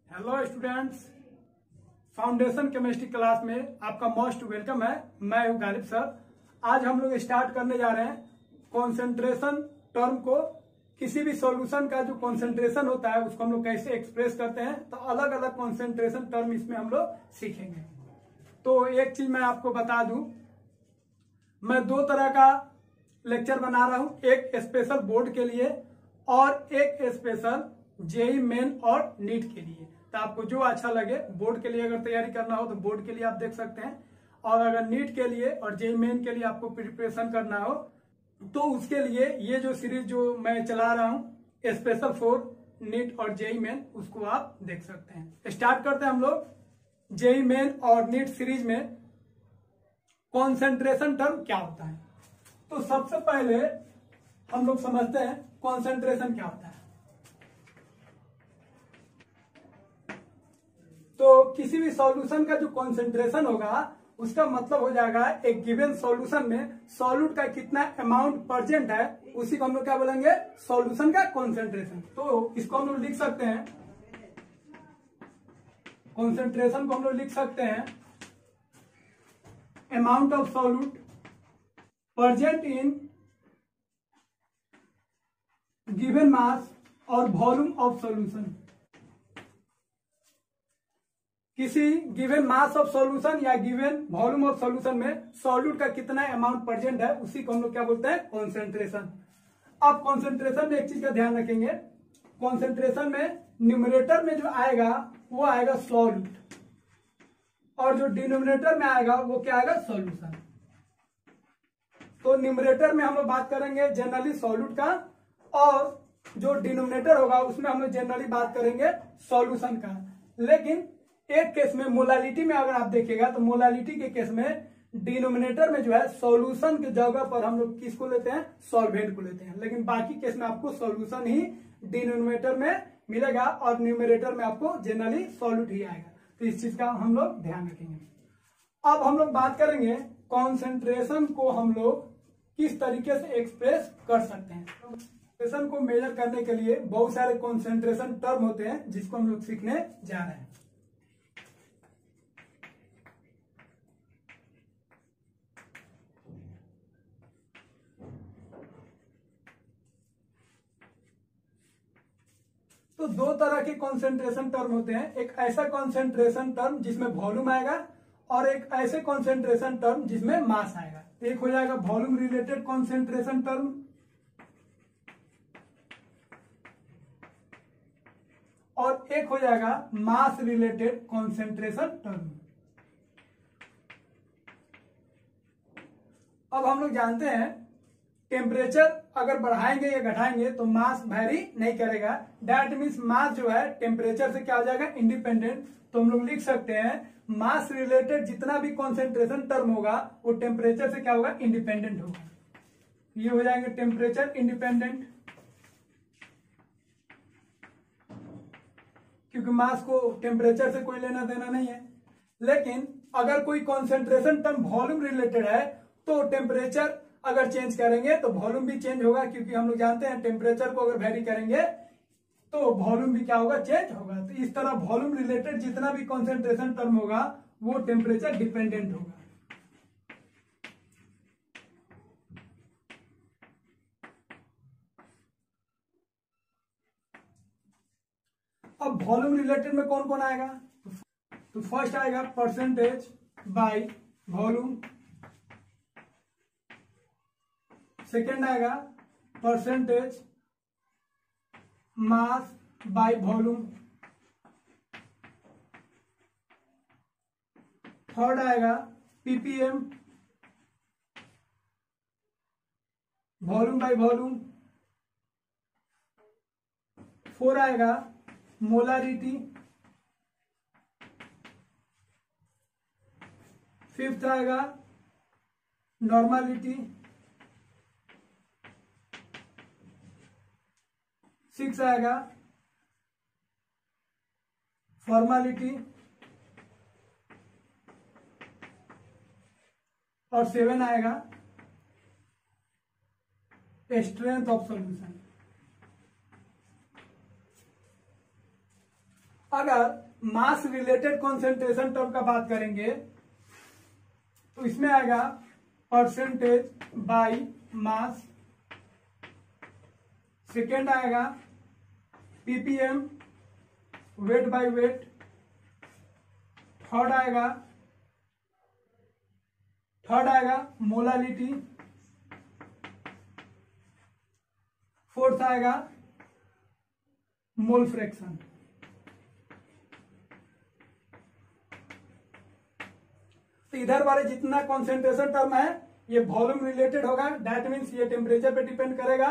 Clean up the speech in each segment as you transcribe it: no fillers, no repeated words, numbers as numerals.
Hello students, foundation chemistry class में आपका most welcome है। मैं हूं गालिब सर। आज हम लोग स्टार्ट करने जा रहे हैं कॉन्सेंट्रेशन टर्म को। किसी भी सॉल्यूशन का जो कॉन्सेंट्रेशन होता है उसको हम लोग कैसे एक्सप्रेस करते हैं, तो अलग अलग कॉन्सेंट्रेशन टर्म इसमें हम लोग सीखेंगे। तो एक चीज मैं आपको बता दूं, मैं दो तरह का लेक्चर बना रहा हूं, एक स्पेशल बोर्ड के लिए और एक स्पेशल जेई मेन और नीट के लिए। तो आपको जो अच्छा लगे, बोर्ड के लिए अगर तैयारी करना हो तो बोर्ड के लिए आप देख सकते हैं, और अगर नीट के लिए और जेई मेन के लिए आपको प्रिपरेशन करना हो तो उसके लिए ये जो सीरीज जो मैं चला रहा हूं स्पेशल फॉर नीट और जेई मेन, उसको आप देख सकते हैं। स्टार्ट करते हैं हम लोग जेई मेन और नीट सीरीज में कॉन्सेंट्रेशन टर्म क्या होता है। तो सबसे पहले हम लोग समझते हैं कॉन्सेंट्रेशन क्या होता है। तो किसी भी सॉल्यूशन का जो कॉन्सेंट्रेशन होगा उसका मतलब हो जाएगा एक गिवन सॉल्यूशन में सॉल्यूट का कितना अमाउंट प्रेजेंट है, उसी को हम लोग क्या बोलेंगे, सॉल्यूशन का कॉन्सेंट्रेशन। तो इसको हम लोग लिख सकते हैं, कॉन्सेंट्रेशन को हम लोग लिख सकते हैं amount of solute present in given mass और वॉल्यूम ऑफ सॉल्यूशन। किसी गिवन मास ऑफ सॉल्यूशन या गिवन वॉल्यूम ऑफ सॉल्यूशन में सॉल्यूट का कितना अमाउंट प्रेजेंट है, उसी को हम लोग क्या बोलते हैं, कॉन्सेंट्रेशन। अब कॉन्सेंट्रेशन में एक चीज का ध्यान रखेंगे, कॉन्सेंट्रेशन में न्यूमरेटर में जो आएगा वो आएगा सॉल्यूट, और जो डिनोमिनेटर में आएगा वो क्या आएगा, सॉल्यूशन। तो न्यूमरेटर में हम लोग बात करेंगे जनरली सॉल्यूट का, और जो डिनोमिनेटर होगा उसमें हम लोग जनरली बात करेंगे सॉल्यूशन का। लेकिन एक केस में मोलालिटी में अगर आप देखिएगा तो मोलालिटी के केस में डिनोमिनेटर में जो है सॉल्यूशन की जगह पर हम लोग किसको लेते हैं, सॉल्वेंट को लेते हैं। लेकिन बाकी केस में आपको सॉल्यूशन ही डिनोमिनेटर में मिलेगा और न्यूमरेटर में आपको जनरली सॉल्यूट ही आएगा। तो इस चीज का हम लोग ध्यान रखेंगे। अब हम लोग बात करेंगे कॉन्सेंट्रेशन को हम लोग किस तरीके से एक्सप्रेस कर सकते हैं। कॉन्सेंट्रेशन को मेजर करने के लिए बहुत सारे कॉन्सेंट्रेशन टर्म होते हैं जिसको हम लोग सीखने जा रहे हैं। तो दो तरह के कॉन्सेंट्रेशन टर्म होते हैं, एक ऐसा कॉन्सेंट्रेशन टर्म जिसमें वॉल्यूम आएगा और एक ऐसे कॉन्सेंट्रेशन टर्म जिसमें मास आएगा। एक हो जाएगा वॉल्यूम रिलेटेड कॉन्सेंट्रेशन टर्म और एक हो जाएगा मास रिलेटेड कॉन्सेंट्रेशन टर्म। अब हम लोग जानते हैं टेम्परेचर अगर बढ़ाएंगे या घटाएंगे तो मास वैरी नहीं करेगा। दैट मीन्स मास जो है टेम्परेचर से क्या हो जाएगा, इंडिपेंडेंट। तो हम लोग लिख सकते हैं मास रिलेटेड जितना भी कॉन्सेंट्रेशन टर्म होगा वो टेम्परेचर से क्या होगा, इंडिपेंडेंट होगा। ये हो जाएंगे टेम्परेचर इंडिपेंडेंट, क्योंकि मास को टेम्परेचर से कोई लेना देना नहीं है। लेकिन अगर कोई कॉन्सेंट्रेशन टर्म वॉल्यूम रिलेटेड है तो टेम्परेचर अगर चेंज करेंगे तो वॉल्यूम भी चेंज होगा, क्योंकि हम लोग जानते हैं टेम्परेचर को अगर वेरी करेंगे तो वॉल्यूम भी क्या होगा, चेंज होगा। तो इस तरह वॉल्यूम रिलेटेड जितना भी कॉन्सेंट्रेशन टर्म होगा वो टेम्परेचर डिपेंडेंट होगा। अब वॉल्यूम रिलेटेड में कौन कौन आएगा, तो फर्स्ट आएगा परसेंटेज बाय वॉल्यूम, सेकेंड आएगा percentage mass by volume, third आएगा ppm volume by volume, four आएगा मोलारिटी, फिफ्थ आएगा नॉर्मलिटी, सिक्स आएगा फॉर्मालिटी और सेवन आएगा स्ट्रेंथ ऑफ सॉल्यूशन। अगर मास रिलेटेड कॉन्सेंट्रेशन टर्म का बात करेंगे तो इसमें आएगा परसेंटेज बाय मास, सेकेंड आएगा ppm weight by weight, third आएगा मोलालिटी, फोर्थ आएगा मोल फ्रैक्शन। तो इधर वाले जितना कॉन्सेंट्रेशन टर्म है ये वॉल्यूम रिलेटेड होगा, दैट मीन्स ये टेम्परेचर पे डिपेंड करेगा।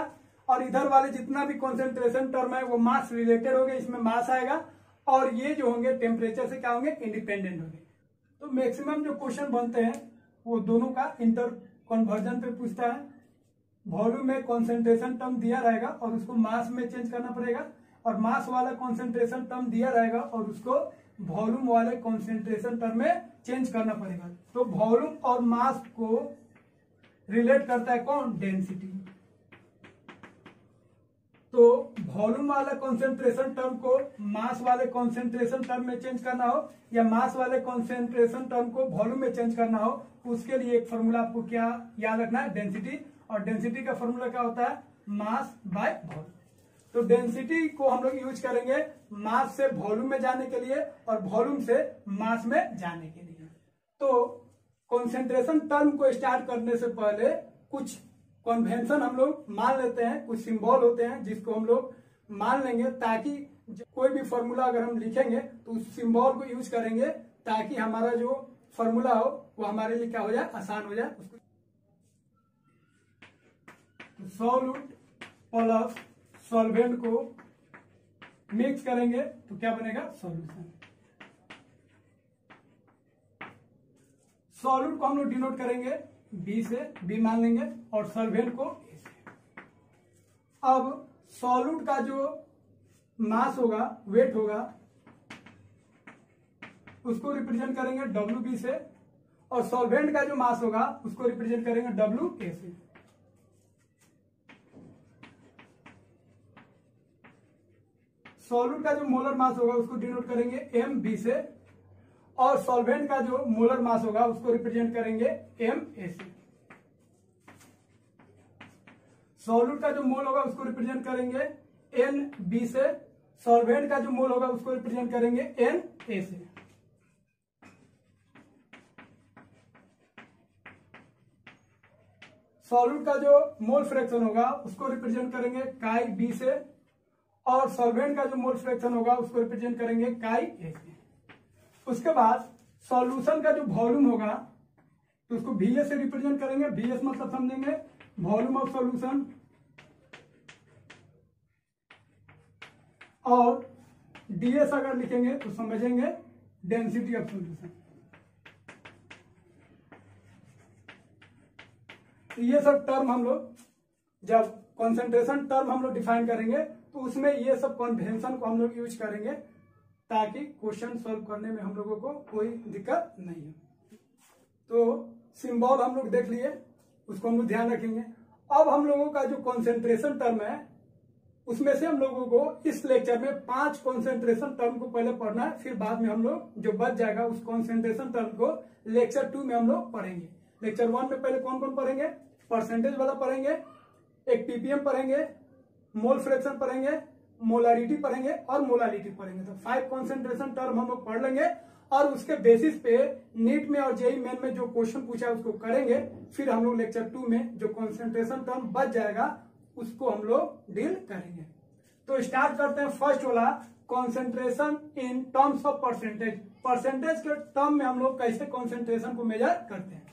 और इधर वाले जितना भी कॉन्सेंट्रेशन टर्म है वो मास रिलेटेड होंगे, इसमें मास आएगा। और ये जो होंगे टेम्परेचर से क्या होंगे, इंडिपेंडेंट होंगे। तो मैक्सिमम जो क्वेश्चन बनते हैं वो दोनों का इंटर कन्वर्जन पे पूछता है। वॉल्यूम में कॉन्सेंट्रेशन टर्म दिया रहेगा और उसको मास में चेंज करना पड़ेगा, और मास वाला कॉन्सेंट्रेशन टर्म दिया रहेगा और उसको वॉल्यूम वाले कॉन्सेंट्रेशन टर्म में चेंज करना पड़ेगा। तो वॉल्यूम और मास को रिलेट करता है कौन, डेंसिटी। तो वॉल्यूम वाला कॉन्सेंट्रेशन टर्म को मास वाले कॉन्सेंट्रेशन टर्म में चेंज करना हो या मास वाले कॉन्सेंट्रेशन टर्म को वॉल्यूम में चेंज करना हो, उसके लिए एक फॉर्मूला आपको क्या याद रखना है, डेंसिटी। और डेंसिटी का फॉर्मूला क्या होता है, मास बाय वॉल्यूम। तो डेंसिटी को हम लोग यूज करेंगे मास से वॉल्यूम में जाने के लिए और वॉल्यूम से मास में जाने के लिए। तो कॉन्सेंट्रेशन टर्म को स्टार्ट करने से पहले कुछ कन्वेंशन हम लोग मान लेते हैं, कुछ सिंबल होते हैं जिसको हम लोग मान लेंगे, ताकि कोई भी फॉर्मूला अगर हम लिखेंगे तो उस सिंबल को यूज करेंगे ताकि हमारा जो फॉर्मूला हो वो हमारे लिए क्या हो जाए, आसान हो जाए। उसको सॉल्यूट प्लस सॉल्वेंट को मिक्स करेंगे तो क्या बनेगा, सॉल्यूशन। सॉल्यूट को हम लोग डिनोट करेंगे बी से, बी मान लेंगे, और सॉल्वेंट को ए से। अब सॉल्यूट का जो मास होगा, वेट होगा, उसको रिप्रेजेंट करेंगे डब्ल्यू बी से, और सॉल्वेंट का जो मास होगा उसको रिप्रेजेंट करेंगे डब्ल्यू ए से। सॉल्यूट का जो मोलर मास होगा उसको डिनोट करेंगे एम बी से, और सॉल्वेंट का जो मोलर मास होगा उसको रिप्रेजेंट करेंगे एम ए से। सॉल्यूट का जो मोल होगा उसको रिप्रेजेंट करेंगे एन बी से, सॉल्वेंट का जो मोल होगा उसको रिप्रेजेंट करेंगे एन ए से। सॉल्यूट का जो मोल फ्रैक्शन होगा उसको रिप्रेजेंट करेंगे काई बी से, और सॉल्वेंट का जो मोल फ्रैक्शन होगा उसको रिप्रेजेंट करेंगे काई ए से। उसके बाद सॉल्यूशन का जो वॉल्यूम होगा तो उसको VS से रिप्रेजेंट करेंगे। VS मतलब समझेंगे वॉल्यूम ऑफ सॉल्यूशन, और DS अगर लिखेंगे तो समझेंगे डेंसिटी ऑफ सॉल्यूशन। तो ये सब टर्म हम लोग जब कॉन्सेंट्रेशन टर्म हम लोग डिफाइन करेंगे तो उसमें ये सब कन्वेंशन को हम लोग यूज करेंगे ताकि क्वेश्चन सॉल्व करने में हम लोगों को कोई दिक्कत नहीं है। तो सिंबल हम लोग देख लिए, उसको हम लोग ध्यान रखेंगे। अब हम लोगों का जो कॉन्सेंट्रेशन टर्म है उसमें से हम लोगों को इस लेक्चर में 5 कॉन्सेंट्रेशन टर्म को पहले पढ़ना है, फिर बाद में हम लोग जो बच जाएगा उस कॉन्सेंट्रेशन टर्म को लेक्चर 2 में हम लोग पढ़ेंगे। लेक्चर 1 में पहले कौन कौन पढ़ेंगे, परसेंटेज वाला पढ़ेंगे, एक पीपीएम पढ़ेंगे, मोल फ्रैक्शन पढ़ेंगे, मोलारिटी पढ़ेंगे और मोलालिटी पढ़ेंगे। तो 5 कॉन्सेंट्रेशन टर्म हम लोग पढ़ लेंगे और उसके बेसिस पे नीट में और जेई मेन में जो क्वेश्चन पूछा है उसको करेंगे। फिर हम लोग लेक्चर 2 में जो कॉन्सेंट्रेशन टर्म बच जाएगा उसको हम लोग डील करेंगे। तो स्टार्ट करते हैं फर्स्ट वाला, concentration in terms of percentage. Percentage के टर्म में हम लोग कैसे कॉन्सेंट्रेशन को मेजर करते हैं।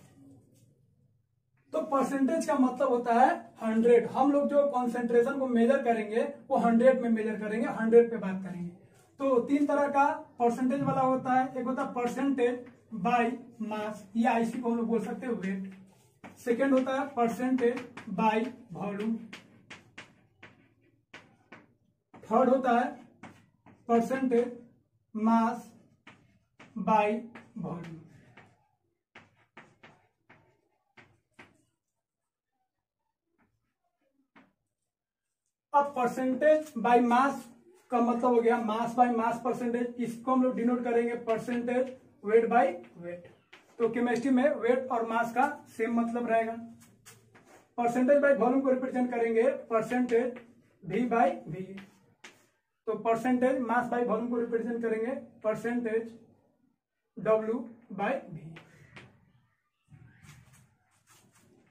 तो परसेंटेज का मतलब होता है 100। हम लोग जो कॉन्सेंट्रेशन को मेजर करेंगे वो 100 में मेजर करेंगे, 100 पे बात करेंगे। तो 3 तरह का परसेंटेज वाला होता है, एक होता है परसेंटेज बाय मास, या इसी को हम लोग बोल सकते हैं वेट। सेकेंड होता है परसेंटेज बाय वॉल्यूम। थर्ड होता है परसेंटेज मास बाय वॉल्यूम। अब परसेंटेज बाय मास का मतलब हो गया मास बाय मास परसेंटेज, इसको हम लोग डिनोट करेंगे परसेंटेज वेट बाय वेट। तो केमिस्ट्री में वेट और मास का सेम मतलब रहेगा। परसेंटेज बाय वॉल्यूम को रिप्रेजेंट करेंगे परसेंटेज V बाय V। तो परसेंटेज मास बाय वॉल्यूम को रिप्रेजेंट करेंगे परसेंटेज W बाय V।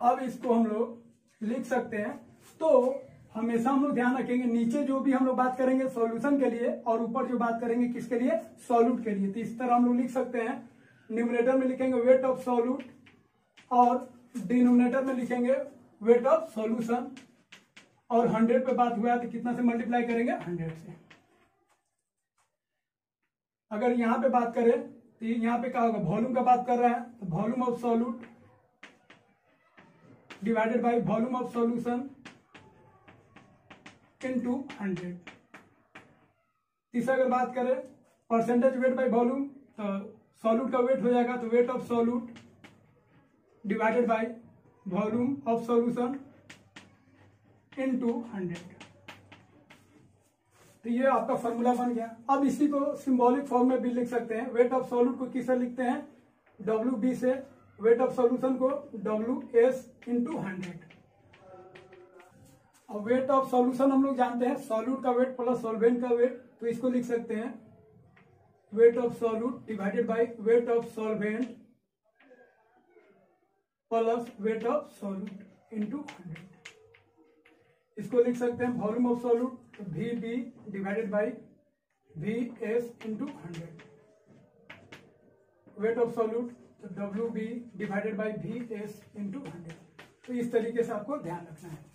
अब इसको हम लोग लिख सकते हैं। तो हमेशा हम लोग ध्यान रखेंगे नीचे जो भी हम लोग बात करेंगे सॉल्यूशन के लिए और ऊपर जो बात करेंगे किसके लिए, सॉल्यूट के लिए। तो इस तरह हम लोग लिख सकते हैं, न्यूमरेटर में लिखेंगे वेट ऑफ सॉल्यूट और डिनोमिनेटर में लिखेंगे वेट ऑफ सॉल्यूशन। और 100 पे बात हुआ है तो कितना से मल्टीप्लाई करेंगे, 100 से। अगर यहां पे बात करें तो यहां पे क्या होगा, वॉल्यूम का बात कर रहा है तो volume of solute divided by volume of solution into 100। तीसरा अगर बात करें परसेंटेज वेट बाय वॉल्यूम तो सॉल्यूट का वेट हो जाएगा तो weight of solute divided by volume of solution into 100। तो ये आपका फॉर्मूला बन गया। अब इसी को सिंबॉलिक फॉर्म में भी लिख सकते हैं। वेट ऑफ सॉल्यूट को किससे लिखते हैं, WB से। वेट ऑफ सॉल्यूशन को WS इंटू 100। और वेट ऑफ सॉल्यूशन हम लोग जानते हैं सॉल्यूट का वेट प्लस सॉल्वेंट का वेट, तो इसको लिख सकते हैं weight of solute divided by weight of solvent plus weight of solute into 100। इसको लिख सकते हैं volume of solute VB divided by VS into 100। Weight of solute WB divided by VS into 100। तो इस तरीके से आपको ध्यान रखना है।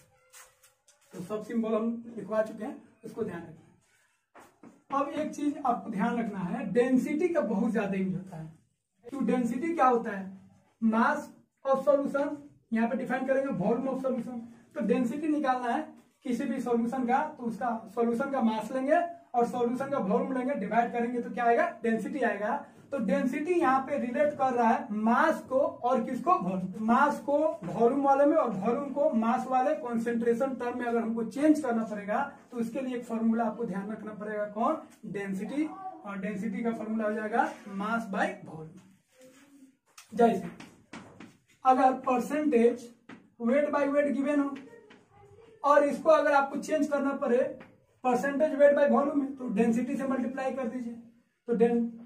तो सब सिंबल हम लिखवा चुके हैं, इसको ध्यान रखना है। अब एक चीज आपको ध्यान रखना है, डेंसिटी का बहुत ज्यादा यूज होता है। तो डेंसिटी क्या होता है, मास ऑफ सॉल्यूशन, यहाँ पे डिफाइन करेंगे वॉल्यूम ऑफ सॉल्यूशन। तो डेंसिटी निकालना है किसी भी सॉल्यूशन का, तो उसका सॉल्यूशन का मास लेंगे और सॉल्यूशन का वॉल्यूम लेंगे, डिवाइड करेंगे तो क्या आएगा, डेंसिटी आएगा। तो डेंसिटी यहाँ पे रिलेट कर रहा है मास को और किसको, वॉल्यूम। मास को वॉल्यूम वाले में और वॉल्यूम को मास वाले कॉन्सेंट्रेशन टर्म में अगर हमको चेंज करना पड़ेगा तो उसके लिए एक फॉर्मूला आपको ध्यान रखना पड़ेगा, कौन, डेंसिटी। और डेंसिटी का फॉर्मूला हो जाएगा मास बाय वॉल्यूम। जैसे अगर percentage weight by weight given हो और इसको अगर आपको चेंज करना पड़े परसेंटेज वेट बाय वॉल्यूम में, तो डेंसिटी से मल्टीप्लाई कर दीजिए। तो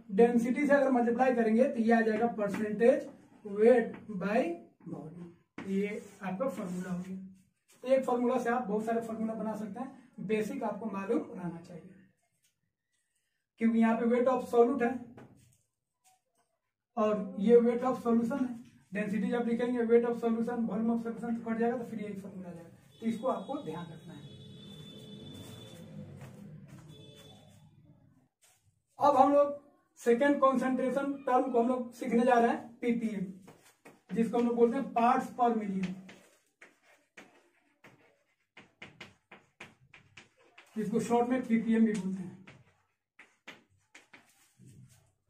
डेंसिटी से अगर मल्टीप्लाई करेंगे तो ये आ जाएगा परसेंटेज वेट बाय वॉल्यूम। ये आपका फॉर्मूला हो गया। एक फॉर्मूला से आप बहुत सारे फॉर्मूला बना सकते हैं, बेसिक आपको मालूम रहना चाहिए। क्योंकि यहाँ पे वेट ऑफ सॉल्यूट है और ये वेट ऑफ सॉल्यूशन है। डेंसिटी जब लिखेंगे wait of solution volume of solution तो कट जाएगा, तो फिर ये एक फॉर्मूला आ जाएगा। तो इसको आपको ध्यान रखना है। अब हम लोग सेकेंड कॉन्सेंट्रेशन टर्म को हम लोग सीखने जा रहे हैं, PPM, जिसको हम लोग बोलते हैं पार्ट्स पर मिलियन, जिसको शॉर्ट में PPM भी बोलते हैं।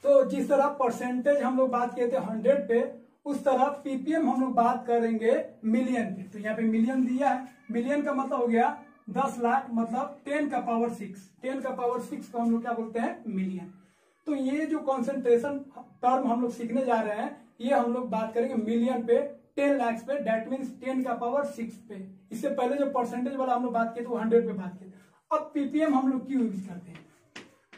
तो जिस तरह परसेंटेज हम लोग बात किए थे 100 पे, उस तरह PPM हम लोग बात करेंगे मिलियन पे। तो यहाँ पे मिलियन दिया है, मिलियन का मतलब हो गया 10 लाख, मतलब 10 का पावर 6। 10 का पावर 6 को हम लोग क्या बोलते हैं, मिलियन। तो ये जो कॉन्सेंट्रेशन टर्म हम लोग सीखने जा रहे हैं, ये हम लोग बात करेंगे मिलियन पे, 10 लाख पे, दैट मीन्स 10 का पावर 6 पे। इससे पहले जो परसेंटेज वाला हम लोग बात किए थे वो 100 पे बात किए। अब PPM हम लोग क्यों यूज करते हैं,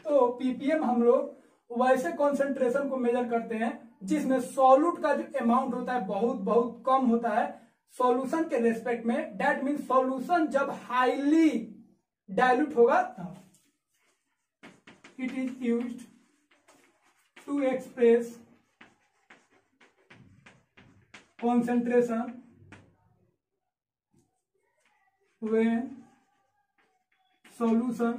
तो PPM हम लोग वैसे कॉन्सेंट्रेशन को मेजर करते हैं जिसमें सॉल्यूट का जो अमाउंट होता है बहुत बहुत कम होता है सॉल्यूशन के रेस्पेक्ट में। दैट मीन्स सॉल्यूशन जब हाईली डाइल्यूट होगा तब। It is used to express concentration when solution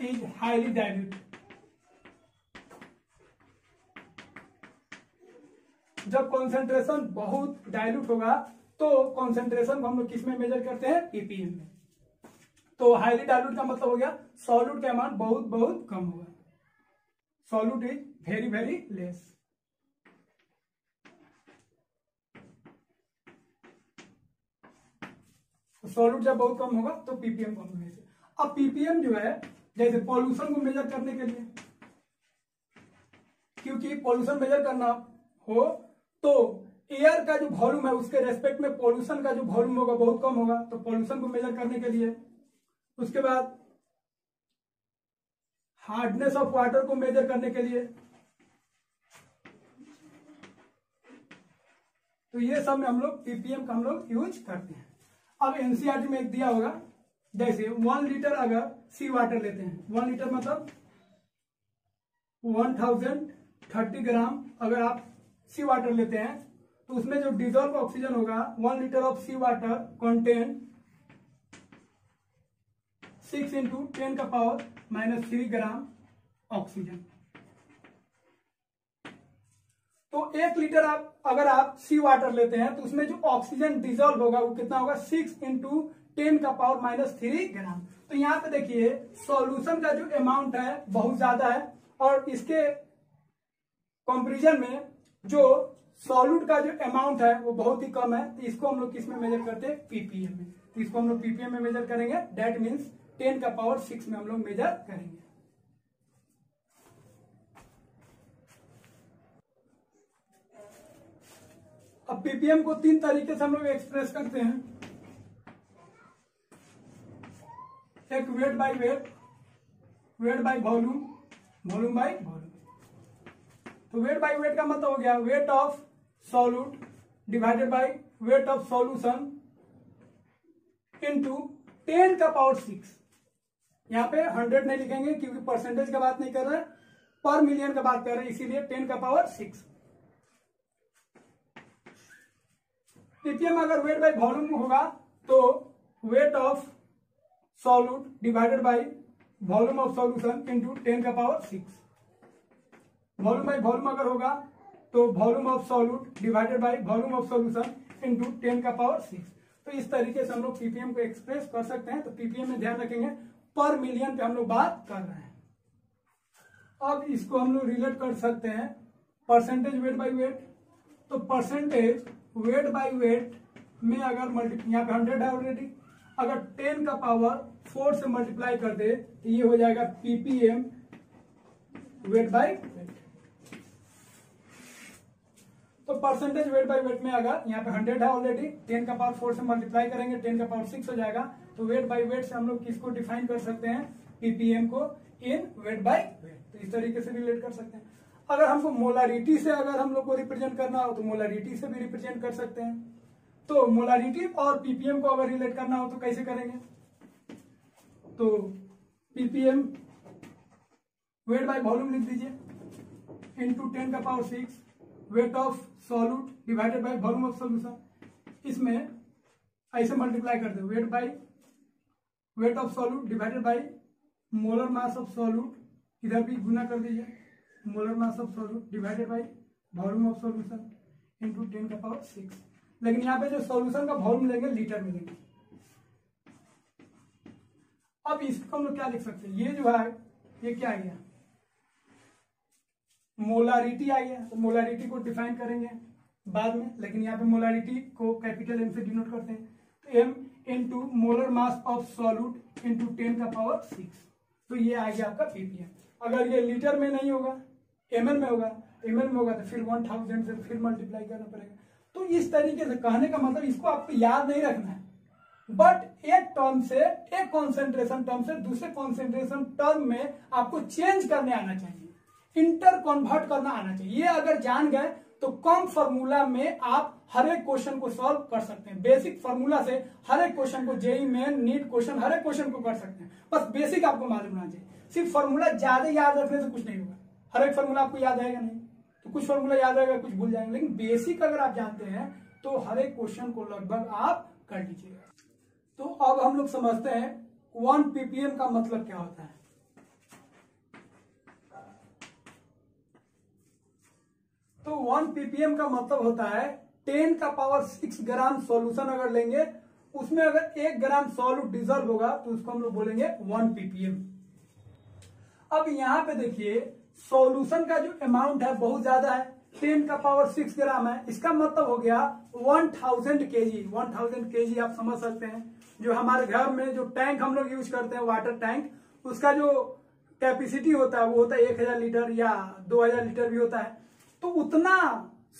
is highly dilute। जब कॉन्सेंट्रेशन बहुत डाइल्यूट होगा तो कॉन्सेंट्रेशन को हम लोग किस में मेजर करते हैं, PPM में। तो हाईली डाइल्यूट का मतलब हो गया सॉल्यूट का अमाउंट बहुत बहुत कम होगा, solute is very very less. Solute जब बहुत कम होगा तो PPM कम होगा। अब पीपीएम जो है जैसे पॉल्यूशन को मेजर करने के लिए, क्योंकि पॉल्यूशन मेजर करना हो तो एयर का जो वॉल्यूम है उसके रेस्पेक्ट में पॉल्यूशन का जो वॉल्यूम होगा बहुत कम होगा, तो पॉल्यूशन को मेजर करने के लिए। उसके बाद हार्डनेस ऑफ वाटर को मेजर करने के लिए। तो ये सब में हम लोग पीपीएम का हम लोग यूज करते हैं। अब एनसीईआरटी में एक दिया होगा, जैसे 1 लीटर अगर सी वाटर लेते हैं, 1 लीटर मतलब 1030 ग्राम अगर आप सी वाटर लेते हैं, तो उसमें जो डिजोल्व ऑक्सीजन होगा 1 litre of sea water contain 6 × 10⁻³ gram oxygen. तो 1 लीटर अगर आप सी वाटर लेते हैं तो उसमें जो ऑक्सीजन डिजोल्व होगा वो कितना होगा 6 × 10⁻³ ग्राम। तो यहाँ पे देखिए सॉल्यूशन का जो अमाउंट है बहुत ज्यादा है और इसके कंपैरिजन में जो सॉल्यूट का जो अमाउंट है वो बहुत ही कम है। तो इसको हम लोग किस में मेजर करते हैं, पीपीएम में। तो इसको हम लोग पीपीएम में मेजर करेंगे, दैट मीन्स 10⁻⁶ में हम लोग मेजर करेंगे। अब पीपीएम को 3 तरीके से हम लोग एक्सप्रेस करते हैं, एक weight by weight, weight by volume, volume by volume. तो वेट बाय वेट का मतलब हो गया weight of solute divided by weight of solution into 10⁻⁶। यहाँ पे 100 नहीं लिखेंगे क्योंकि परसेंटेज का बात नहीं कर रहे हैं, पर मिलियन का बात कर रहे हैं, इसीलिए 10⁻⁶। पीपीएम अगर वेट बाय वॉल्यूम होगा तो weight of solute divided by volume of solution into 10⁻⁶। Volume by volume अगर होगा तो volume of solute divided by volume of solution into 10⁻⁶। तो इस तरीके से हम लोग पीपीएम को एक्सप्रेस कर सकते हैं। तो पीपीएम में ध्यान रखेंगे पर मिलियन पे हम लोग बात कर रहे हैं। अब इसको हम लोग रिलेट कर सकते हैं परसेंटेज वेट बाय वेट। तो परसेंटेज वेट बाय वेट में अगर यहाँ पे 100 है ऑलरेडी, अगर 10⁻⁴ से मल्टीप्लाई कर दे तो ये हो जाएगा पीपीएम वेट बाय वेट। तो परसेंटेज वेट बाय वेट में अगर यहाँ पे 100 है ऑलरेडी, 10⁻⁴ से मल्टीप्लाई करेंगे 10⁻⁶ हो जाएगा। तो वेट बाय वेट से हम लोग किसको डिफाइन कर सकते हैं, पीपीएम को इन वेट बाय वेट। तो इस तरीके से रिलेट कर सकते हैं। अगर हमको मोलारिटी से अगर हम लोग को रिप्रेजेंट करना हो तो मोलारिटी से भी रिप्रेजेंट कर सकते हैं। तो मोलारिटी और पीपीएम को अगर रिलेट करना हो तो कैसे करेंगे, तो पीपीएम वेट बाय वॉल्यूम लिख दीजिए into 10⁻⁶ weight of solute divided by volume of solution. इसमें ऐसे मल्टीप्लाई कर दो, weight by weight of solute divided by molar mass of solute, इधर भी गुना कर दीजिए, molar mass of solute divided by volume of solution into 10⁻⁶। लेकिन यहाँ पे जो सॉल्यूशन का वॉल्यूम लेंगे लीटर में लेंगे। अब इसको हम लोग क्या लिख सकते हैं, ये जो है ये क्या आ गया, मोलारिटी आ गया। तो मोलारिटी को डिफाइन करेंगे बाद में, लेकिन यहाँ पे मोलारिटी को कैपिटल एम से डिनोट करते हैं। तो m into molar mass of solute into 10⁻⁶। तो ये आ गया आपका पीपीएम। अगर ये लीटर में नहीं होगा, एमएल में होगा, एमएल में होगा तो फिर 1000 से फिर मल्टीप्लाई करना पड़ेगा। तो इस तरीके से कहने का मतलब इसको आपको याद नहीं रखना है, बट एक टर्म से, एक कॉन्सेंट्रेशन टर्म से दूसरे कॉन्सेंट्रेशन टर्म में आपको चेंज करने आना चाहिए, इंटर कन्वर्ट करना आना चाहिए। ये अगर जान गए तो कम फॉर्मूला में आप हर एक क्वेश्चन को सॉल्व कर सकते हैं। बेसिक फॉर्मूला से हर एक क्वेश्चन को, जेई मेन, नीट क्वेश्चन, हर एक क्वेश्चन को कर सकते हैं। बस बेसिक आपको मालूम होना चाहिए। सिर्फ फॉर्मूला ज्यादा याद रखने से कुछ नहीं होगा। हर एक फॉर्मूला आपको याद रहेगा नहीं, तो कुछ फॉर्मूला याद रहेगा, कुछ भूल जाएंगे। लेकिन बेसिक अगर आप जानते हैं तो हर एक क्वेश्चन को लगभग आप कर लीजिएगा। तो अब हम लोग समझते हैं 1 पीपीएम का मतलब क्या होता है। तो 1 पीपीएम का मतलब होता है 10⁻⁶ ग्राम सॉल्यूशन अगर लेंगे, उसमें अगर 1 ग्राम सॉल्यूट डिजोल्व होगा तो उसको हम लोग बोलेंगे 1 पीपीएम। अब यहां पे देखिए सॉल्यूशन का जो अमाउंट है बहुत ज्यादा है, 10⁻⁶ ग्राम है। इसका मतलब हो गया 1000 kg। 1000 kg आप समझ सकते हैं, जो हमारे घर में जो टैंक हम लोग यूज करते हैं वाटर टैंक, उसका जो कैपेसिटी होता है वो होता है 1000 लीटर या 2000 लीटर भी होता है। तो उतना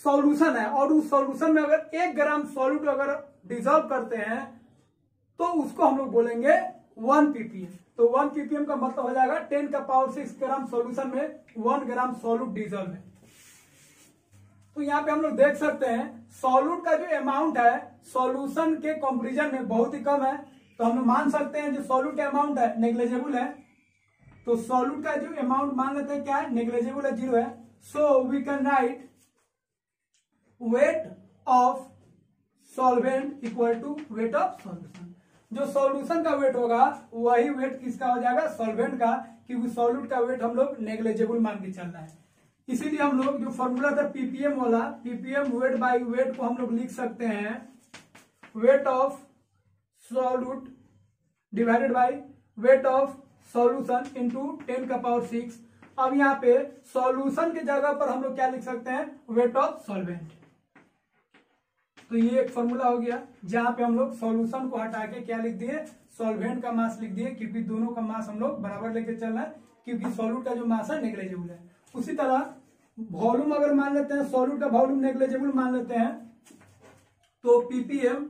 सॉल्यूशन है और उस सॉल्यूशन में अगर 1 ग्राम सॉल्यूट अगर डिजॉल्व करते हैं तो उसको हम लोग बोलेंगे 1 ppm। तो 1 ppm का मतलब हो जाएगा 10⁶ ग्राम सॉल्यूशन में 1 ग्राम सॉल्यूट डिजॉल्व है। तो यहाँ पे हम लोग देख सकते हैं सॉल्यूट का जो अमाउंट है सॉल्यूशन के कंपैरिजन में बहुत ही कम है। तो हम लोग मान सकते हैं जो सॉल्यूट का अमाउंट है नेग्लिजिबल है। तो सॉल्यूट का जो अमाउंट मान लेते हैं क्या है, नेग्लिजिबल है, 0 है। So we can write weight of solvent equal to weight of solution. जो सॉल्यूशन का वेट होगा वही वेट किसका हो जाएगा, सॉल्वेंट का, क्योंकि सॉल्यूट का वेट हम लोग नेग्लिजिबल मान के चल रहा है। इसीलिए हम लोग जो फॉर्मूला था पीपीएम वाला, पीपीएम वेट बाय वेट को हम लोग लिख सकते हैं weight of solute divided by weight of solution into 10⁶। अब यहाँ पे सॉल्यूशन की जगह पर हम लोग क्या लिख सकते हैं, वेट ऑफ सॉल्वेंट। तो ये एक फॉर्मूला हो गया जहां पे हम लोग सॉल्यूशन को हटा के क्या लिख दिए, सॉल्वेंट का मास लिख दिए, क्योंकि दोनों का मास हम लोग बराबर लेके चलना है, क्योंकि सॉल्यूट का जो मास है नेग्लिजिबल है। उसी तरह वॉल्यूम अगर मान लेते हैं, सॉल्यूट का वॉल्यूम नेग्लिजिबल मान लेते हैं, तो पीपीएम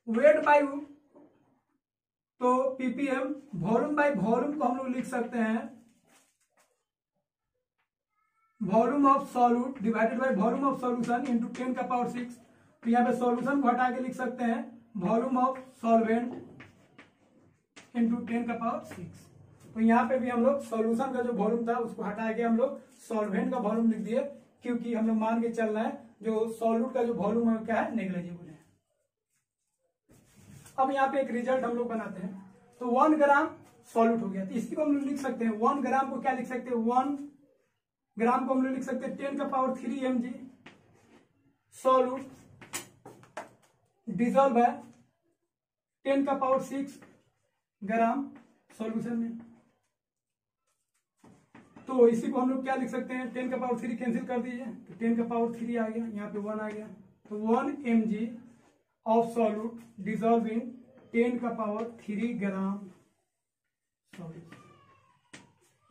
वेट बाय, तो पीपीएम वॉल्यूम बाय वॉल्यूम को हम लोग लिख सकते हैं volume of solute divided by volume of solution into 10⁶। तो यहाँ पे सॉल्यूशन को हटा के लिख सकते हैं वॉल्यूम ऑफ सॉल्वेंट इंटू 10⁶। तो यहाँ पे भी हम लोग सॉल्यूशन का जो वॉल्यूम था उसको हटा के हम लोग सॉल्वेंट का वॉल्यूम लिख दिए, क्योंकि हम लोग मान के चलना है जो सॉल्यूट का जो वॉल्यूम है क्या है, नेग्लिजिबल है। अब यहाँ पे एक रिजल्ट हम लोग बनाते हैं। तो 1 ग्राम सॉल्यूट हो गया, तो इसको हम लोग लिख सकते हैं 1 ग्राम को क्या लिख सकते हैं, 1 ग्राम को हम लोग लिख सकते हैं 10⁻³ mg सॉल्यूट डिजॉल्व है 10⁶ ग्राम सॉल्यूशन में। तो इसी को हम लोग क्या लिख सकते हैं, 10⁻³ कैंसिल कर दीजिए, तो 10⁻³ आ गया, यहाँ पे 1 आ गया। तो 1 mg of solute dissolve in 10⁻³ gram solute,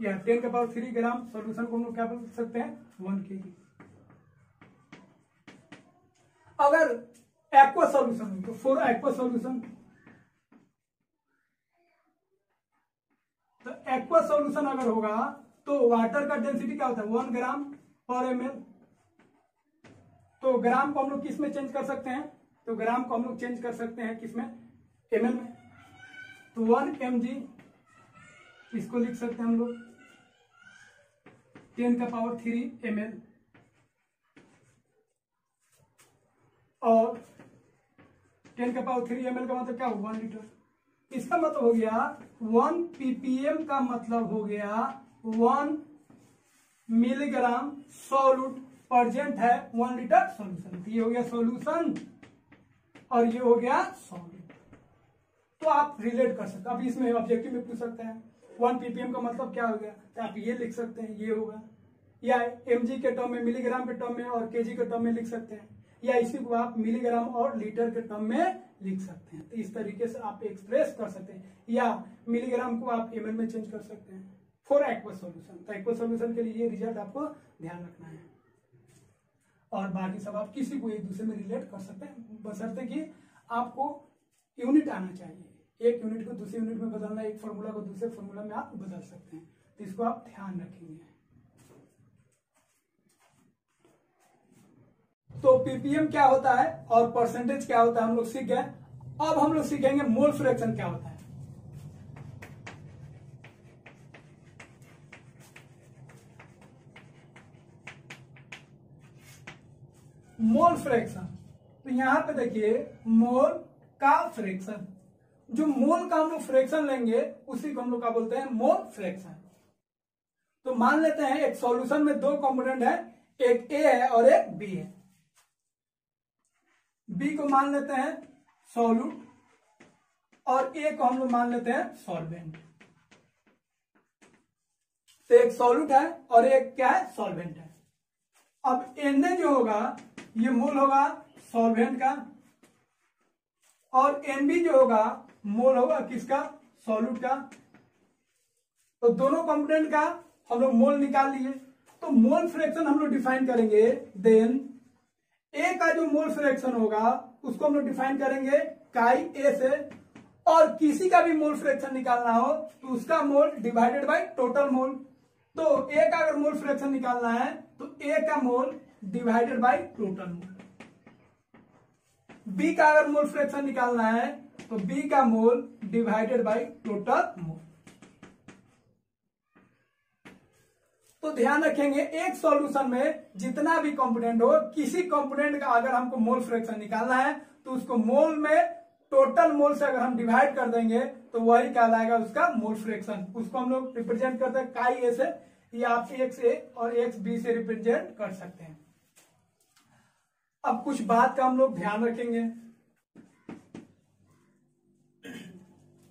या 10⁻³ ग्राम सॉल्यूशन को हम लोग क्या बोल सकते हैं, 1 kg। अगर एक्वा सॉल्यूशन हो तो फॉर एक्वा सॉल्यूशन, तो एक्वा सॉल्यूशन अगर होगा तो वाटर का डेंसिटी क्या होता है, 1 ग्राम पर ml। तो ग्राम को हम लोग किस में चेंज कर सकते हैं, तो ग्राम को हम लोग चेंज कर सकते हैं किसमें, ml में। तो 1 mg इसको लिख सकते हैं हम लोग 10⁻³ ml, और 10⁻³ ml का मतलब क्या हो, 1 लीटर। इसका मतलब हो गया 1 ppm का मतलब हो गया 1 मिलीग्राम सॉल्यूट प्रेजेंट है 1 लीटर सॉल्यूशन। तो ये हो गया सॉल्यूशन और ये हो गया सॉल्यूट। तो आप रिलेट कर सकते हैं। अब इसमें ऑब्जेक्टिव में पूछ सकते हैं 1 ppm का मतलब क्या हो गया, तो आप ये लिख सकते हैं, ये होगा, या mg के टर्म में, मिलीग्राम के टर्म में और kg के टर्म में लिख सकते हैं, या इसी को आप मिलीग्राम और लीटर के टर्म में लिख सकते हैं। तो इस तरीके से आप एक्सप्रेस कर सकते हैं, या मिलीग्राम को आप ml में चेंज कर सकते हैं फॉर एक्वा सॉल्यूशन। तो एक्वा सॉल्यूशन के लिए ये रिजल्ट आपको ध्यान रखना है, और बाकी सब आप किसी को एक दूसरे में रिलेट कर सकते हैं, बशर्ते कि आपको यूनिट आना चाहिए। एक यूनिट को दूसरे यूनिट में बदलना, एक फॉर्मूला को दूसरे फॉर्मूला में आप बदल सकते हैं। तो इसको आप ध्यान रखेंगे। तो पीपीएम क्या होता है और परसेंटेज क्या होता है हम लोग सीख गए। अब हम लोग सीखेंगे मोल फ्रैक्शन क्या होता है। मोल फ्रैक्शन, तो यहां पे देखिए मोल का फ्रैक्शन, जो मोल का हम लोग फ्रैक्शन लेंगे उसी को हम लोग क्या बोलते हैं, मोल फ्रैक्शन। तो मान लेते हैं एक सॉल्यूशन में 2 कंपोनेंट है, एक ए है और एक बी है। बी को मान लेते हैं सॉल्यूट और ए को हम लोग मान लेते हैं सॉल्वेंट। तो एक सॉल्यूट है और एक क्या है, सॉल्वेंट है। अब Na जो होगा ये मोल होगा सॉल्वेंट का, और Nb जो होगा मोल होगा किसका, सॉल्यूट का। तो दोनों कंपोनेंट का हम लोग मोल निकाल लिए। तो मोल फ्रैक्शन हम लोग डिफाइन करेंगे, देन ए का जो मोल फ्रैक्शन होगा उसको हम लोग डिफाइन करेंगे काई ए से, और किसी का भी मोल फ्रैक्शन निकालना हो तो उसका मोल डिवाइडेड बाय टोटल मोल। तो ए का अगर मोल फ्रैक्शन निकालना है तो ए का mole divided by total mole. B का अगर मोल फ्रैक्शन निकालना है तो बी का mole divided by total mole. तो ध्यान रखेंगे एक सॉल्यूशन में जितना भी कंपोनेंट हो, किसी कंपोनेंट का अगर हमको मोल फ्रैक्शन निकालना है तो उसको मोल में टोटल मोल से अगर हम डिवाइड कर देंगे तो वही कहलाएगा उसका मोल फ्रैक्शन। उसको हम लोग रिप्रेजेंट करते हैं काई ए से, या आप एक्स ए और एक्स बी से रिप्रेजेंट कर सकते हैं। अब कुछ बात का हम लोग ध्यान रखेंगे,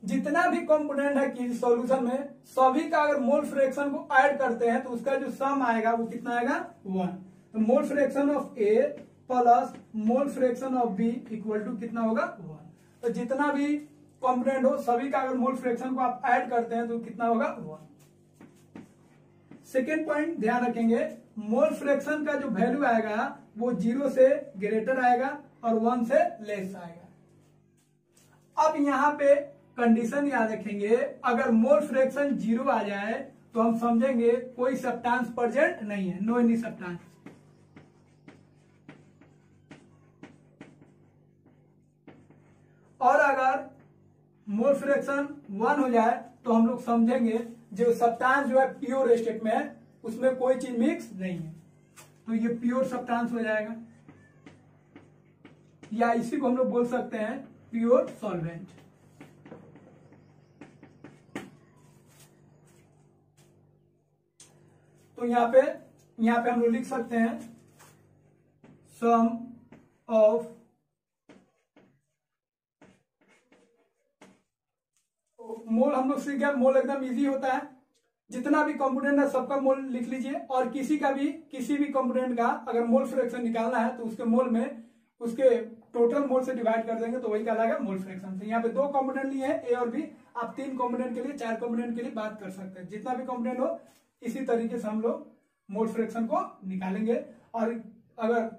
जितना भी कंपोनेंट है किसी सॉल्यूशन में सभी का अगर मोल फ्रैक्शन को ऐड करते हैं तो उसका जो सम आएगा वो कितना आएगा, 1। तो mole fraction of A plus mole fraction of B equal to कितना होगा, 1। तो जितना भी कंपोनेंट हो सभी का अगर मोल फ्रैक्शन को आप ऐड करते हैं तो कितना होगा, 1। सेकेंड पॉइंट ध्यान रखेंगे, मोल फ्रैक्शन का जो वैल्यू आएगा वो 0 से ग्रेटर आएगा और 1 से लेस आएगा। अब यहां पे कंडीशन याद रखेंगे, अगर मोल फ्रैक्शन 0 आ जाए तो हम समझेंगे कोई सब्सटेंस प्रेजेंट नहीं है, नो एनी सब्सटेंस। और अगर मोल फ्रैक्शन 1 हो जाए तो हम लोग समझेंगे जो सब्सटेंस जो है प्योर स्टेट में है, उसमें कोई चीज मिक्स नहीं है, तो ये प्योर सब्सटेंस हो जाएगा, या इसी को हम लोग बोल सकते हैं प्योर सॉल्वेंट। तो यहां पे हम लोग लिख सकते हैं सम ऑफ मोल। हम लोग सीख गए, मोल एकदम इजी होता है, जितना भी कंपोनेंट है सबका मोल लिख लीजिए, और किसी भी कंपोनेंट का अगर मोल फ्रैक्शन निकालना है तो उसके मोल में उसके टोटल मोल से डिवाइड कर देंगे तो वही कहलाएगा मोल फ्रैक्शन। तो यहाँ पे 2 कंपोनेंट लिए हैं ए और बी, आप 3 कंपोनेंट के लिए 4 कंपोनेंट के लिए बात कर सकते हैं। जितना भी कंपोनेंट हो इसी तरीके से हम लोग मोल फ्रैक्शन को निकालेंगे। और अगर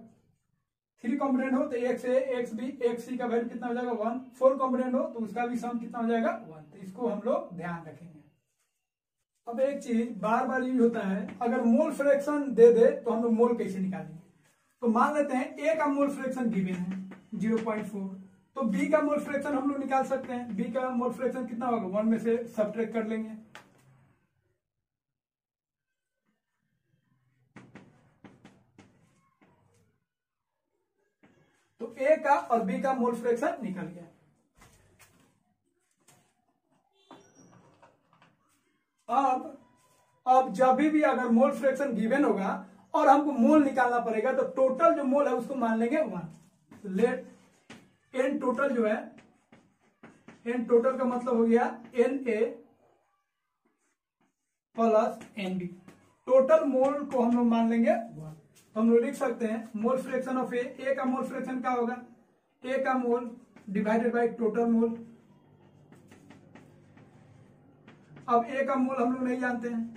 3 कंपोनेंट हो तो एक्स ए एक्स बी एक्स सी का वैल्यू कितना हो जाएगा, 1। 4 कंपोनेंट हो तो उसका भी सम कितना हो जाएगा, 1। तो इसको हम लोग ध्यान रखेंगे। अब एक चीज बार बार यूज होता है, अगर मोल फ्रैक्शन दे दे तो हम लोग मोल कैसे निकालेंगे। तो मान लेते हैं ए का मोल फ्रैक्शन गिवन है 0.4, तो बी का मोल फ्रैक्शन हम लोग निकाल सकते हैं। बी का मोल फ्रैक्शन कितना होगा, 1 में से सब्ट्रैक्ट कर लेंगे। तो ए का और बी का मोल फ्रैक्शन निकल गया। अब जब भी अगर मोल फ्रैक्शन गिवन होगा और हमको मोल निकालना पड़ेगा तो टोटल जो मोल है उसको मान लेंगे 1। लेट एन टोटल जो है, एन टोटल का मतलब हो गया N A plus N B. Total mole को हम लोग मान लेंगे 1। तो हम लोग लिख सकते हैं मोल फ्रैक्शन ऑफ ए का मोल फ्रैक्शन क्या होगा, ए का mole divided by total mole. अब ए का मोल हम लोग नहीं जानते हैं,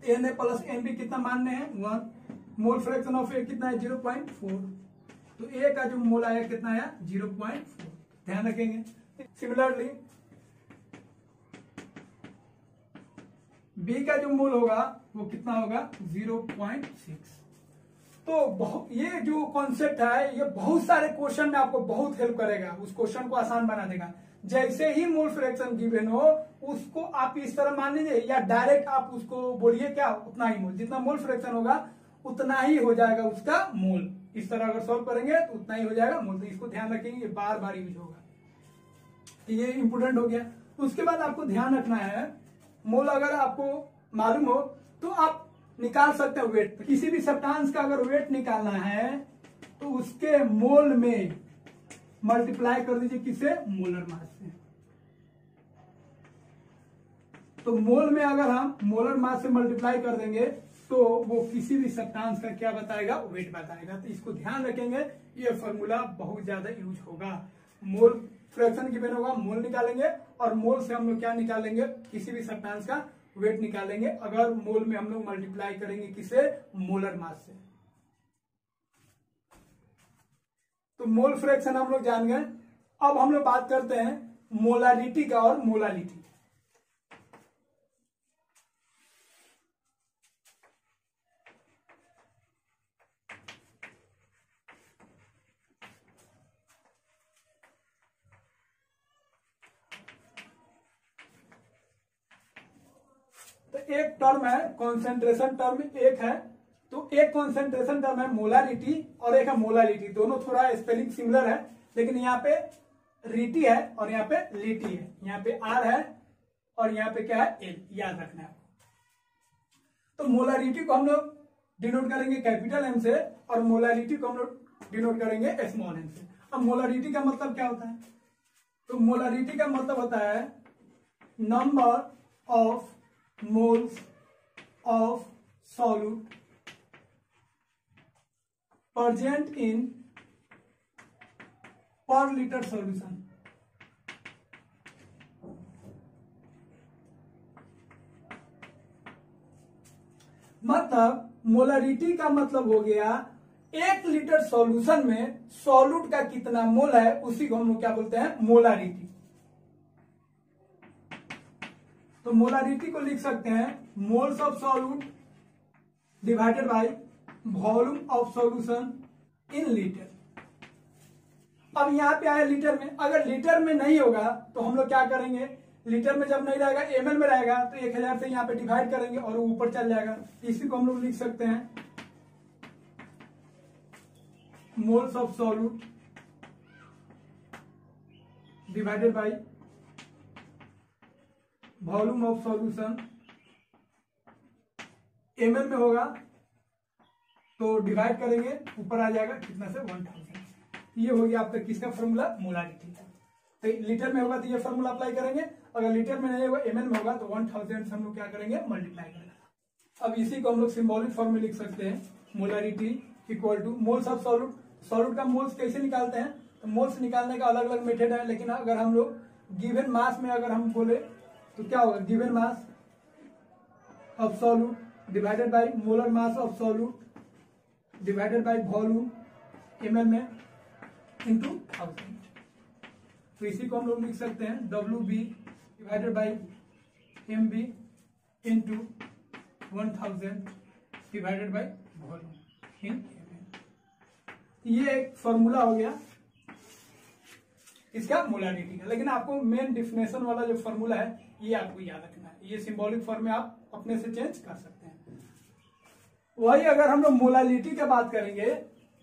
N A plus N B कितना मानने हैं, 1। मोल फ्रैक्शन ऑफ ए कितना है, 0.4। तो ए का जो मोल आया कितना आया, 0.4। ध्यान रखेंगे। सिमिलरली बी का जो मोल होगा वो कितना होगा, 0.6। तो ये जो कॉन्सेप्ट है ये बहुत सारे क्वेश्चन में आपको बहुत हेल्प करेगा, उस क्वेश्चन को आसान बना देगा। जैसे ही मोल फ्रैक्शन गिवन हो उसको आप इस तरह मान लीजिए, या डायरेक्ट आप उसको बोलिए क्या, उतना ही मोल, जितना मोल फ्रैक्शन होगा उतना ही हो जाएगा उसका मोल। इस तरह अगर सॉल्व करेंगे तो उतना ही हो जाएगा मोल। तो इसको ध्यान रखेंगे, ये बार बार यूज होगा, ये इंपोर्टेंट हो गया। उसके बाद आपको ध्यान रखना है, मोल अगर आपको मालूम हो तो आप निकाल सकते हैं वेट। किसी भी सब्सटेंस का अगर वेट निकालना है तो उसके मोल में मल्टीप्लाई कर दीजिए, किससे, मोलर मास से। तो मोल में अगर हम मोलर मास से मल्टीप्लाई कर देंगे तो वो किसी भी सब्सटेंस का क्या बताएगा, वेट बताएगा। तो इसको ध्यान रखेंगे, ये फॉर्मूला बहुत ज्यादा यूज होगा। मोल फ्रैक्शन गिवन होगा मोल निकालेंगे, और मोल से हम लोग क्या निकालेंगे, किसी भी सब्सटेंस का वेट निकालेंगे, अगर मोल में हम लोग मल्टीप्लाई करेंगे किसे, मोलर मास से। तो मोल फ्रैक्शन हम लोग जान गए। अब हम लोग बात करते हैं मोलारिटी का और मोलालिटी। तो एक टर्म है कॉन्सेंट्रेशन टर्म, एक है, तो एक कॉन्सेंट्रेशन टर्म है मोलारिटी और एक है मोलालिटी। दोनों थोड़ा स्पेलिंग सिमिलर है, लेकिन यहाँ पे रीटी है और यहाँ पे लिटी है, यहाँ पे आर है और यहाँ पे क्या है, एल, याद रखना है आपको। तो मोलारिटी को हम लोग डिनोट करेंगे कैपिटल एम से और मोलालिटी को हम लोग डिनोट करेंगे स्मॉल एम से। अब मोलारिटी का मतलब क्या होता है, तो मोलारिटी का मतलब होता है number of moles of solute present in पर लीटर सॉल्यूशन। मतलब मोलारिटी का मतलब हो गया 1 लीटर सॉल्यूशन में सॉल्यूट का कितना मोल है, उसी को हम लोग क्या बोलते हैं, मोलारिटी। तो मोलारिटी को लिख सकते हैं moles of solute divided by volume of solution in litre. अब यहां पे आया लीटर में, अगर लीटर में नहीं होगा तो हम लोग क्या करेंगे, लीटर में जब नहीं रहेगा एमएल में रहेगा तो 1000 से यहाँ पे डिवाइड करेंगे और ऊपर चल जाएगा। इसी को हम लोग लिख सकते हैं moles of solute divided by volume of solution. ML में होगा तो डिवाइड करेंगे, ऊपर आ जाएगा कितना से 1000। ये हो गया आपका किसका फॉर्मूला, मोलारिटी का। तो लीटर में होगा तो ये फॉर्मूला अप्लाई करेंगे, अगर लीटर में नहीं होगा एमएल में होगा तो 1000 से हम लोग क्या करेंगे, मल्टीप्लाई करेंगे। अब इसी को हम लोग सिंबॉलिक फॉर्म में लिख सकते हैं molarity equal two moles of solute. Solute का मोल्स कैसे निकालते हैं, तो मोल्स निकालने का अलग अलग मेथड है, लेकिन अगर हम लोग गिवन मास में अगर हम बोले तो क्या होगा, given mass of solute divided by molar mass of solute divided by volume ML में इंटू 1000। तो इसी को हम लोग लिख सकते हैं WB divided by MB into 1000 divided by volume in ml। ये एक फॉर्मूला हो गया इसका मोलारिटी का, लेकिन आपको मेन डिफिनेशन वाला जो फॉर्मूला है ये आपको याद रखना है। ये सिंबॉलिक फॉर्म में आप अपने से चेंज कर सकते हैं। वही अगर हम लोग मोलालिटी का बात करेंगे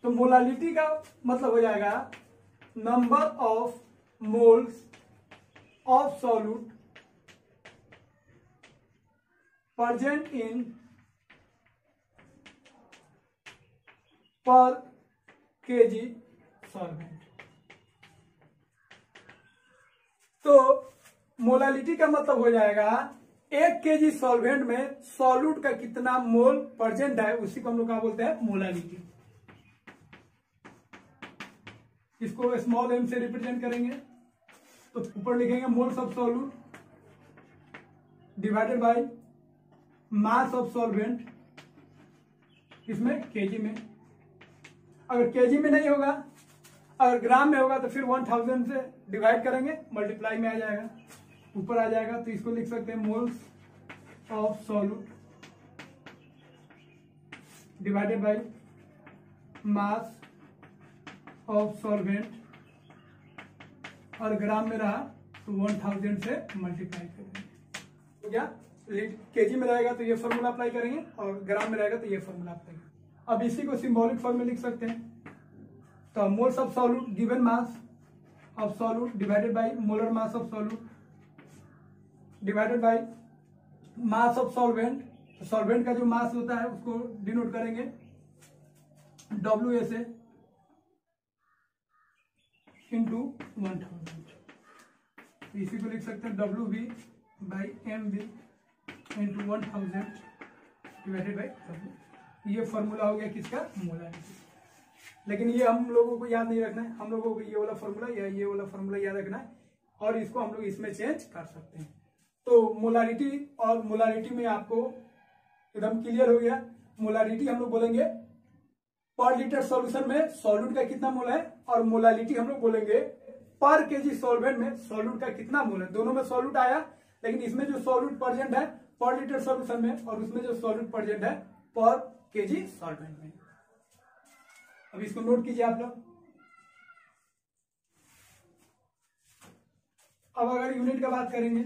तो मोलालिटी का मतलब हो जाएगा number of moles of solute present in पर केजी सॉल्वेंट। तो मोलालिटी का मतलब हो जाएगा 1 केजी सॉल्वेंट में सॉल्यूट का कितना मोल प्रेजेंट है, उसी को हम लोग क्या बोलते हैं, मोलालिटी। इसको स्मॉल एम से रिप्रेजेंट करेंगे तो ऊपर लिखेंगे moles of solute divided by mass of solvent, इसमें केजी में। अगर केजी में नहीं होगा, अगर ग्राम में होगा तो फिर 1000 से डिवाइड करेंगे, मल्टीप्लाई में आ जाएगा, ऊपर आ जाएगा। तो इसको लिख सकते हैं moles of solute divided by mass of solvent, और ग्राम में रहा तो 1000 से मल्टीप्लाई करेंगे। तो क्या केजी में रहेगा तो ये फॉर्मूला अप्लाई करेंगे और ग्राम में रहेगा तो ये फॉर्मूला अप्लाई करेंगे। अब इसी को सिंबॉलिक फॉर्म में लिख सकते हैं। तो moles of solute given mass of solute divided by molar mass of solute divided by mass of solvent. तो सॉल्वेंट का जो मास होता है उसको डिनोट करेंगे WA से इंटू 1000। इसी को लिख सकते हैं WB by MB into 1000 divided by W। ये फॉर्मूला हो गया किसका, मोलारिटी। लेकिन ये हम लोगों को याद नहीं रखना है, हम लोगों को ये वाला फॉर्मूला या ये वाला फॉर्मूला याद रखना है और इसको हम लोग इसमें चेंज कर सकते हैं। तो मोलारिटी और मोलारिटी में आपको एकदम क्लियर हो गया। मोलारिटी हम लोग बोलेंगे पर लीटर सॉल्यूशन में सॉल्यूट का कितना मोल है, और मोलालिटी हम लोग बोलेंगे पर केजी सॉल्वेंट में सॉल्यूट का कितना मोल है। दोनों में सॉल्यूट आया, लेकिन इसमें जो सॉल्यूट प्रेजेंट है पर लीटर सॉल्यूशन में और उसमें जो सॉल्यूट प्रेजेंट है पर केजी सॉल्वेंट में। अब इसको नोट कीजिए आप लोग। अब अगर यूनिट का बात करेंगे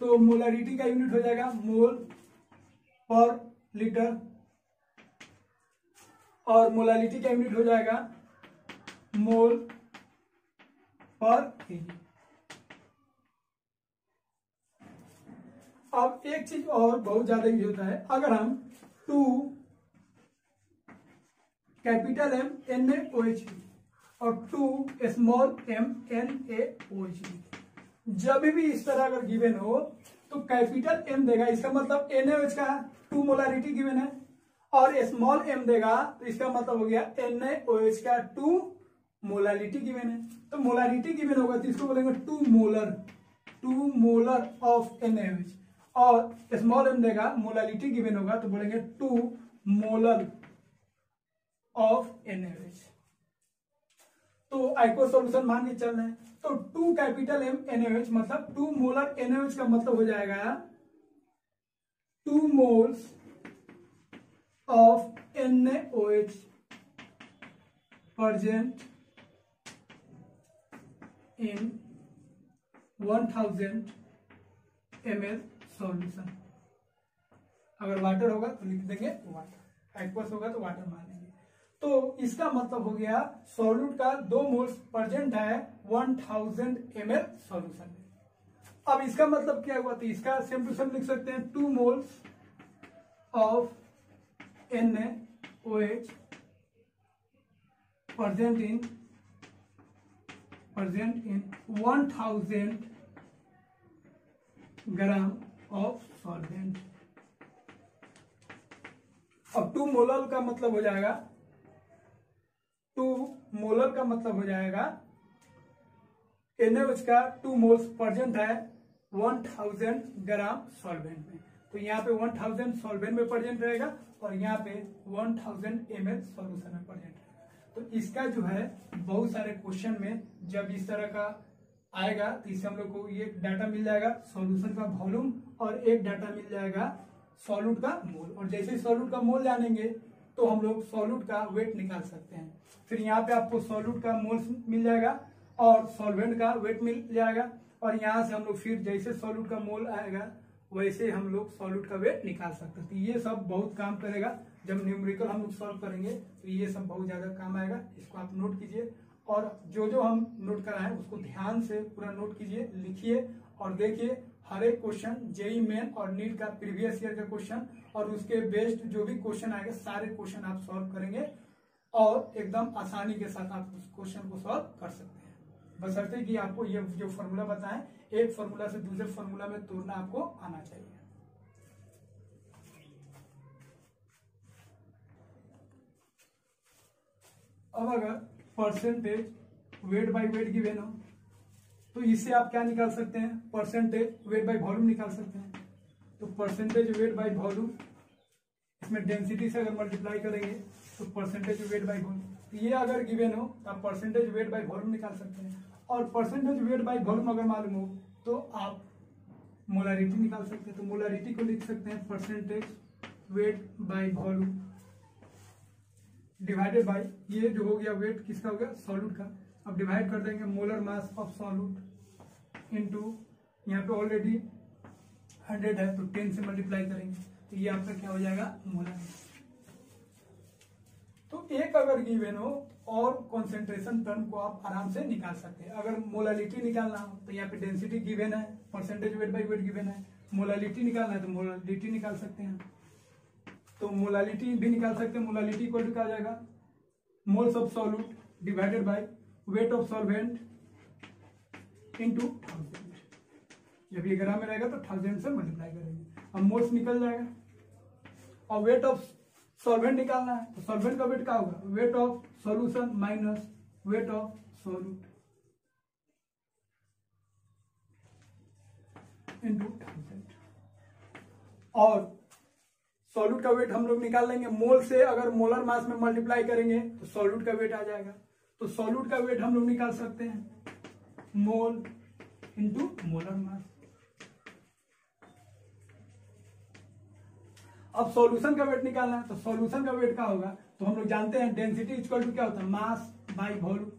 तो मोलारिटी का यूनिट हो जाएगा मोल पर लीटर और मोलालिटी का यूनिट हो जाएगा मोल पर केजी। अब एक चीज और बहुत ज्यादा यूज होता है, अगर हम 2 कैपिटल M NaOH और 2 स्मॉल m NaOH, जब भी इस तरह अगर गिवन हो तो कैपिटल M देगा, इसका मतलब NaOH का 2 मोलारिटी गिवन है, और स्मॉल m देगा तो इसका मतलब हो गया NaOH का 2 मोलालिटी गिवन है। तो मोलारिटी गिवन होगा तो इसको बोलेंगे 2 मोलर ऑफ NaOH, और स्मॉल m देगा मोलालिटी गिवन होगा तो बोलेंगे 2 मोलर ऑफ NaOH। तो आइको सॉल्यूशन मान के चल रहे हैं, तो 2 कैपिटल M NaOH मतलब 2 मोलर NaOH का मतलब हो जाएगा 2 moles of NaOH present in 1000 ml solution. अगर वाटर होगा तो लिख देंगे वाटर, एक्वस होगा तो वाटर मान लेंगे। तो इसका मतलब हो गया सॉल्यूट का 2 मोल्स प्रेजेंट है 1000 ml सॉल्यूशन में। अब इसका मतलब क्या हुआ, तो इसका सेम टू सेम लिख सकते हैं 2 moles of NaOH present in 1000 gram of solvent. अब 2 मोलर का मतलब हो जाएगा 2 मोलर का मतलब हो जाएगा NaOH का 2 मोल्स प्रेजेंट है 1000 ग्राम सॉल्वेंट में। तो यहाँ पे 1000 सॉल्वेंट में प्रेजेंट रहेगा और यहाँ पे 1000 ml सॉल्यूशन में प्रेजेंट रहेगा। तो इसका जो है बहुत सारे क्वेश्चन में जब इस तरह का आएगा तो इससे हम लोग को ये डाटा मिल जाएगा सॉल्यूशन का वॉल्यूम और एक डाटा मिल जाएगा सॉल्यूट का मोल, और जैसे सॉल्यूट का मोल जानेंगे तो हम लोग सॉल्यूट का वेट निकाल सकते हैं। फिर यहाँ पे आपको सॉल्यूट का मोल मिल जाएगा और सॉल्वेंट का वेट मिल जाएगा, और यहाँ से हम लोग फिर जैसे सॉल्यूट का मोल आएगा वैसे हम लोग सॉल्यूट का वेट निकाल सकते हैं। तो ये सब बहुत काम करेगा जब न्यूमेरिकल हम लोग सॉल्व करेंगे, तो ये सब बहुत ज्यादा काम आएगा। इसको आप नोट कीजिए और जो जो हम नोट कराएं उसको ध्यान से पूरा नोट कीजिए, लिखिए और देखिए हर एक क्वेश्चन जेईई मेन और नीट का प्रीवियस ईयर का क्वेश्चन और उसके बेस्ड जो भी क्वेश्चन आएगा सारे क्वेश्चन आप सॉल्व करेंगे और एकदम आसानी के साथ आप उस क्वेश्चन को सॉल्व कर सकते हैं, बशर्ते कि आपको ये जो फॉर्मूला बताएं एक फॉर्मूला से दूसरे फॉर्मूला में तोड़ना आपको आना चाहिए। अब अगर percentage weight by weight given हो तो इससे आप क्या निकाल सकते हैं, परसेंटेज वेट बाय वॉल्यूम निकाल सकते हैं। तो परसेंटेज वेट बाय वॉल्यूम, इसमें डेंसिटी से अगर मल्टीप्लाई करेंगे तो परसेंटेज वेट बाय वॉल्यूम, तो ये अगर गिवन हो तो आप परसेंटेज वेट बाय वॉल्यूम निकाल सकते हैं। और परसेंटेज वेट बाय वॉल्यूम अगर मालूम हो तो आप मोलारिटी निकाल सकते हैं। तो मोलारिटी को लिख सकते हैं percentage weight by volume divided by, ये जो हो गया वेट किसका हो गया, सॉल्यूट का। अब डिवाइड कर देंगे molar mass of solute into, यहाँ पे ऑलरेडी 100 है तो 10 से मल्टीप्लाई करेंगे तो ये आपका क्या हो जाएगा, मोलर। तो एक अगर गिवन हो और कॉन्सेंट्रेशन टर्म को आप आराम से निकाल सकते हैं। अगर मोलालिटी निकालना हो तो यहाँ पे डेंसिटी गिवन है, percentage weight by weight given है, मोलालिटी निकालना है तो मोलालिटी निकाल सकते हैं। तो मोलालिटी भी निकाल सकते हैं, मोलालिटी इक्वल टू क्या आ जाएगा, moles of solute divided by weight of solvent into 1000। जब ये ग्राम में रहेगा तो 1000 से मल्टीप्लाई करेंगे, अब मोल्स निकल जाएगा और वेट ऑफ सॉल्वेंट निकालना है, तो सॉल्वेंट का वेट क्या होगा, wait of solution minus weight of solute into 1000। और सॉल्यूट का वेट हम लोग निकाल लेंगे, मोल से अगर मोलर मास में मल्टीप्लाई करेंगे तो सॉल्यूट का वेट आ जाएगा। तो सॉल्यूट का वेट हम लोग निकाल सकते हैं मोल इंटू मोलर मास। अब सॉल्यूशन का वेट निकालना है, तो सॉल्यूशन का वेट क्या होगा, तो हम लोग जानते हैं डेंसिटी इक्वल टू क्या होता है, मास बाई वॉल्यूम।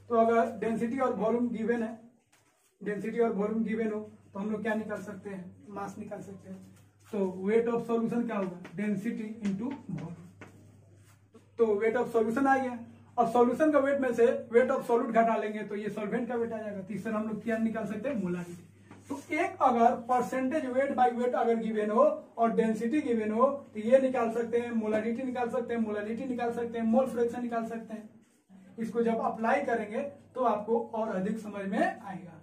तो अगर डेंसिटी और वॉल्यूम गिवन है, डेंसिटी और वॉल्यूम गिवन हो तो हम लोग क्या निकाल सकते हैं, मास निकाल सकते हैं। तो वेट ऑफ सॉल्यूशन क्या होगा, डेंसिटी इंटू वॉल्यूम। तो वेट ऑफ सॉल्यूशन आ गया। अब सॉल्यूशन का वेट में से वेट ऑफ सॉल्यूट घटा लेंगे तो ये सॉल्वेंट का वेट आ जाएगा। तीसरा हम लोग क्या निकाल सकते हैं, मोलारिटी। तो एक अगर परसेंटेज वेट बाय वेट अगर गिवन हो और डेंसिटी गिवन हो तो ये निकाल सकते हैं, मोलारिटी निकाल सकते हैं, मोलारिटी निकाल सकते हैं, मोल फ्रैक्शन निकाल सकते हैं। इसको जब अप्लाई करेंगे तो आपको और अधिक समझ में आएगा।